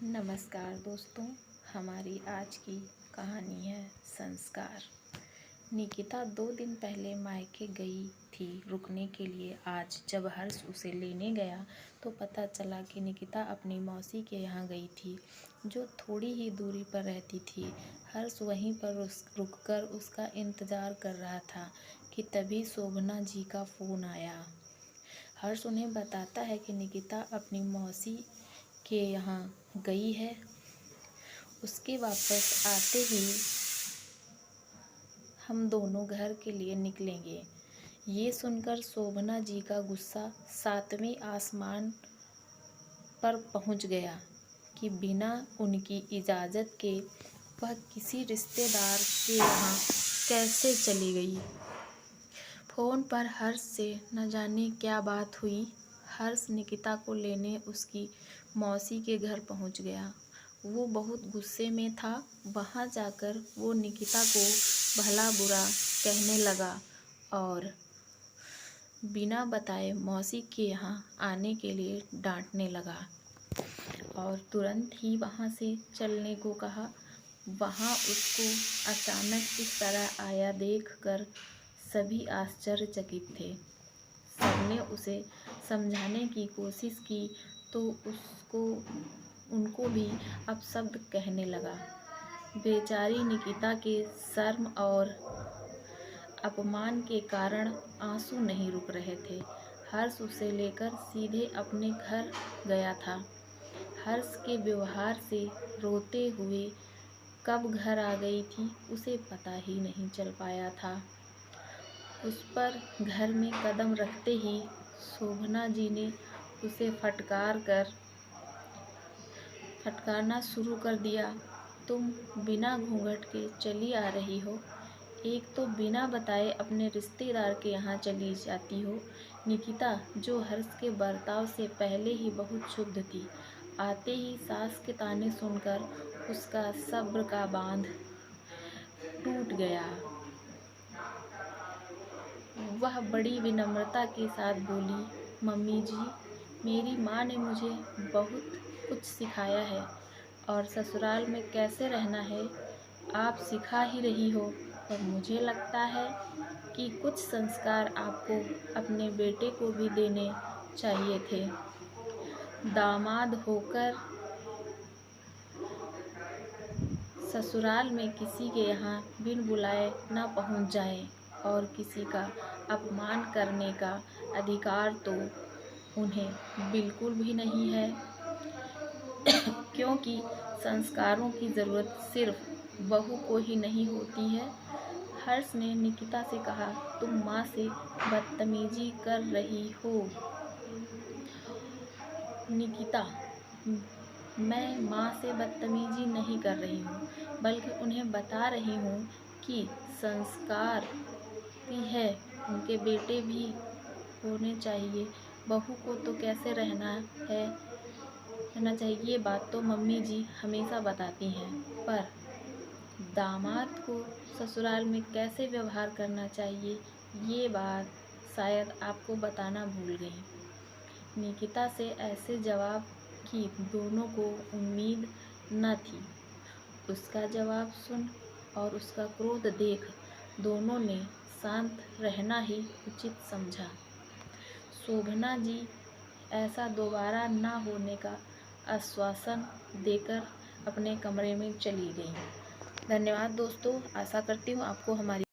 नमस्कार दोस्तों, हमारी आज की कहानी है संस्कार। निकिता 2 दिन पहले मायके गई थी रुकने के लिए। आज जब हर्ष उसे लेने गया तो पता चला कि निकिता अपनी मौसी के यहाँ गई थी, जो थोड़ी ही दूरी पर रहती थी। हर्ष वहीं पर रुककर उसका इंतज़ार कर रहा था कि तभी शोभना जी का फ़ोन आया। हर्ष उन्हें बताता है कि निकिता अपनी मौसी के यहाँ गई है। उसके वापस आते ही हम दोनों घर के लिए निकलेंगे। ये सुनकर शोभना जी का गुस्सा 7वें आसमान पर पहुंच गया कि बिना उनकी इजाज़त के वह किसी रिश्तेदार के यहाँ कैसे चली गई। फ़ोन पर हर्ष से न जाने क्या बात हुई। हर्ष निकिता को लेने उसकी मौसी के घर पहुंच गया। वो बहुत गुस्से में था। वहां जाकर वो निकिता को भला बुरा कहने लगा और बिना बताए मौसी के यहाँ आने के लिए डांटने लगा और तुरंत ही वहां से चलने को कहा। वहां उसको अचानक इस तरह आया देखकर सभी आश्चर्यचकित थे। सबने उसे समझाने की कोशिश की तो उनको भी अपशब्द कहने लगा। बेचारी निकिता के शर्म और अपमान के कारण आंसू नहीं रुक रहे थे। हर्ष उसे लेकर सीधे अपने घर गया था। हर्ष के व्यवहार से रोते हुए कब घर आ गई थी उसे पता ही नहीं चल पाया था। उस पर घर में कदम रखते ही शोभना जी ने उसे फटकारना शुरू कर दिया। तुम बिना घूंघट के चली आ रही हो। एक तो बिना बताए अपने रिश्तेदार के यहाँ चली जाती हो। निकिता, जो हर्ष के बर्ताव से पहले ही बहुत क्षुब्ध थी, आते ही सास के ताने सुनकर उसका सब्र का बांध टूट गया। वह बड़ी विनम्रता के साथ बोली, मम्मी जी, मेरी माँ ने मुझे बहुत कुछ सिखाया है और ससुराल में कैसे रहना है आप सिखा ही रही हो, पर मुझे लगता है कि कुछ संस्कार आपको अपने बेटे को भी देने चाहिए थे। दामाद होकर ससुराल में किसी के यहाँ बिन बुलाए न पहुँच जाएं और किसी का अपमान करने का अधिकार तो उन्हें बिल्कुल भी नहीं है, क्योंकि संस्कारों की ज़रूरत सिर्फ बहू को ही नहीं होती है। हर्ष ने निकिता से कहा, तुम माँ से बदतमीजी कर रही हो। निकिता, मैं माँ से बदतमीजी नहीं कर रही हूँ, बल्कि उन्हें बता रही हूँ कि संस्कार भी है, उनके बेटे भी होने चाहिए। बहू को तो कैसे रहना चाहिए, ये बात तो मम्मी जी हमेशा बताती हैं, पर दामाद को ससुराल में कैसे व्यवहार करना चाहिए, ये बात शायद आपको बताना भूल गई। निकिता से ऐसे जवाब की दोनों को उम्मीद न थी। उसका जवाब सुन और उसका क्रोध देख दोनों ने शांत रहना ही उचित समझा। शोभना जी ऐसा दोबारा न होने का आश्वासन देकर अपने कमरे में चली गईं। धन्यवाद दोस्तों, आशा करती हूँ आपको हमारी